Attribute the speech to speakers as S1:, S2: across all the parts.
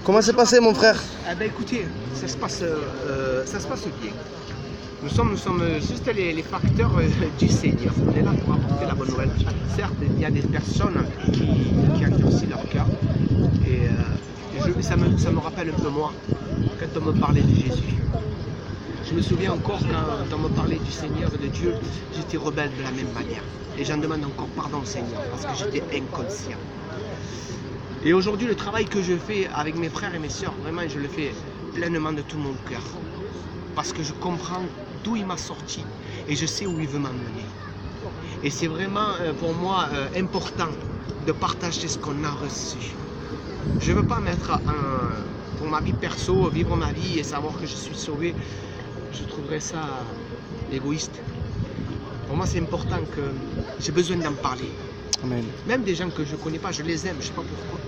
S1: Comment s'est passé mon frère?
S2: Eh ben écoutez, ça se passe bien. Nous sommes juste les facteurs du Seigneur. On est là pour apporter la bonne nouvelle. Certes, il y a des personnes qui endurcissent leur cœur. Et ça me rappelle un peu moi, quand on me parlait de Jésus. Je me souviens encore quand on me parlait du Seigneur et de Dieu, j'étais rebelle de la même manière. Et j'en demande encore pardon au Seigneur parce que j'étais inconscient. Et aujourd'hui, le travail que je fais avec mes frères et mes sœurs, vraiment, je le fais pleinement de tout mon cœur. Parce que je comprends d'où il m'a sorti et je sais où il veut m'emmener. Et c'est vraiment pour moi important de partager ce qu'on a reçu. Je ne veux pas mettre pour ma vie perso, vivre ma vie et savoir que je suis sauvé. Je trouverais ça égoïste. Pour moi, c'est important que j'ai besoin d'en parler.
S1: Amen.
S2: Même des gens que je ne connais pas, je les aime, je ne sais pas pourquoi.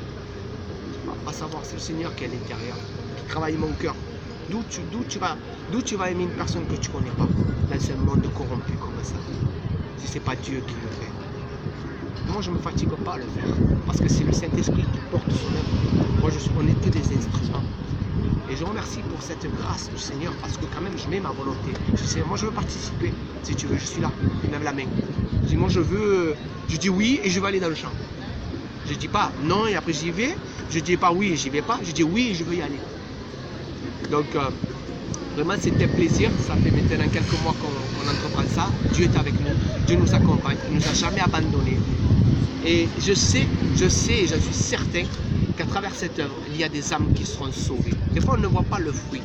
S2: À savoir, c'est le Seigneur qui est à l'intérieur, qui travaille mon cœur. D'où tu vas aimer une personne que tu ne connais pas dans ce monde corrompu comme ça, si ce n'est pas Dieu qui le fait. Moi, je ne me fatigue pas à le faire, parce que c'est le Saint-Esprit qui porte son œuvre. Moi, on n'est que des instruments. Et je remercie pour cette grâce du Seigneur, parce que quand même, je mets ma volonté. Je sais, moi, je veux participer. Si tu veux, je suis là. Il lève la main. Je dis, moi, je dis oui et je vais aller dans le champ. Je ne dis pas non et après j'y vais. Je ne dis pas oui et j'y vais pas. Je dis oui et je veux y aller. Donc, vraiment, c'était un plaisir. Ça fait maintenant quelques mois qu'on entreprend ça. Dieu est avec nous. Dieu nous accompagne. Il ne nous a jamais abandonnés. Et je sais et je suis certain qu'à travers cette œuvre, il y a des âmes qui seront sauvées. Des fois, on ne voit pas le fruit.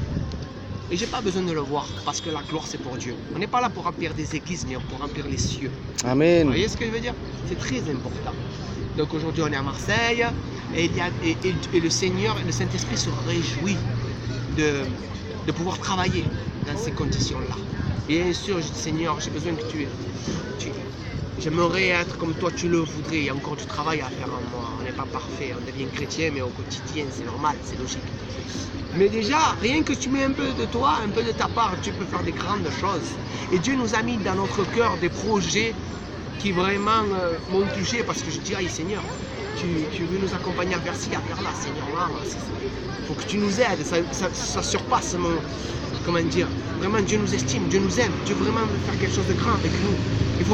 S2: Et je n'ai pas besoin de le voir parce que la gloire, c'est pour Dieu. On n'est pas là pour remplir des églises, mais pour remplir les cieux.
S1: Amen.
S2: Vous voyez ce que je veux dire? C'est très important. Donc aujourd'hui, on est à Marseille et le Seigneur et le Saint-Esprit se réjouit de pouvoir travailler dans ces conditions-là. Et bien sûr, je dis, Seigneur, j'ai besoin que j'aimerais être comme toi tu le voudrais. Il y a encore du travail à faire en moi. On n'est pas parfait, on devient chrétien, mais au quotidien, c'est normal, c'est logique. Mais déjà, rien que tu mets un peu de toi, un peu de ta part, tu peux faire des grandes choses. Et Dieu nous a mis dans notre cœur des projets qui vraiment m'ont touché parce que je dis, Seigneur, tu veux nous accompagner à faire ci, à faire là, Seigneur, là, il faut que tu nous aides, ça surpasse mon, comment dire, vraiment Dieu nous estime, Dieu nous aime, Dieu vraiment veut faire quelque chose de grand avec nous. Il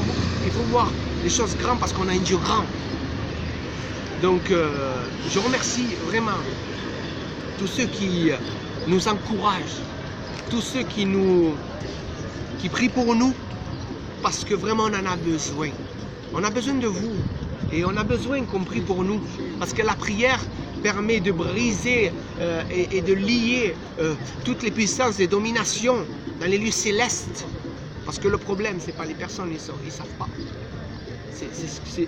S2: faut voir les choses grandes parce qu'on a un Dieu grand. Donc, je remercie vraiment tous ceux qui nous encouragent, tous ceux qui prient pour nous, parce que vraiment on en a besoin. On a besoin de vous et on a besoin qu'on prie pour nous parce que la prière permet de briser et de lier toutes les puissances et dominations dans les lieux célestes. Parce que le problème, c'est pas les personnes, ils savent pas.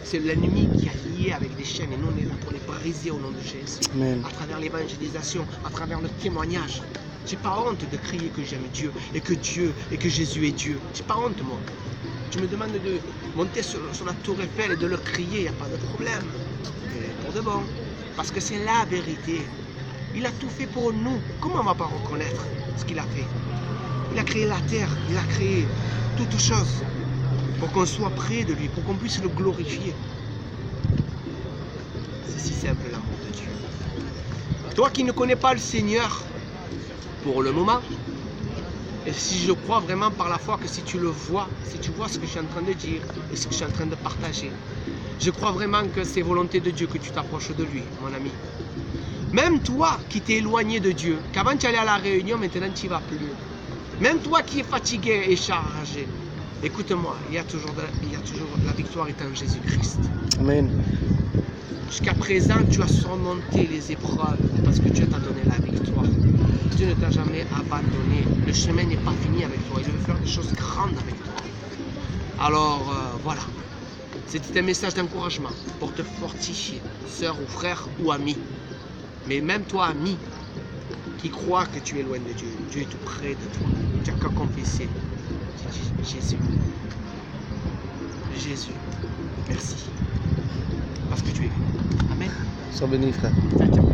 S2: C'est l'ennemi qui a lié avec des chaînes et nous on est là pour les briser au nom de Jésus.
S1: Amen.
S2: À travers l'évangélisation, à travers le témoignage. J'ai pas honte de crier que j'aime Dieu et que Jésus est Dieu. J'ai pas honte moi. Tu me demandes de monter sur la tour Eiffel et de le crier, il n'y a pas de problème. Mais pour de bon. Parce que c'est la vérité. Il a tout fait pour nous. Comment on ne va pas reconnaître ce qu'il a fait? Il a créé la terre, il a créé toutes choses pour qu'on soit près de lui, pour qu'on puisse le glorifier. C'est si simple l'amour de Dieu. Toi qui ne connais pas le Seigneur, pour le moment, et si je crois vraiment par la foi que si tu le vois, si tu vois ce que je suis en train de dire et ce que je suis en train de partager, je crois vraiment que c'est volonté de Dieu que tu t'approches de lui, mon ami. Même toi qui t'es éloigné de Dieu, qu'avant tu allais à la réunion, maintenant tu n'y vas plus. Même toi qui es fatigué et chargé, écoute-moi, il y a toujours la victoire est en Jésus-Christ.
S1: Amen.
S2: Jusqu'à présent, tu as surmonté les épreuves parce que Dieu t'a donné la victoire. Dieu ne t'a jamais abandonné. Le chemin n'est pas fini avec toi. Il veut faire des choses grandes avec toi. Alors, voilà. C'était un message d'encouragement pour te fortifier, sœur ou frère ou ami. Mais même toi, ami, qui crois que tu es loin de Dieu, Dieu est tout près de toi. Tu n'as qu'à confesser. Jésus. Jésus, merci. Parce que tu es venu. Amen.
S1: Sois béni, frère.
S2: Ciao, ciao.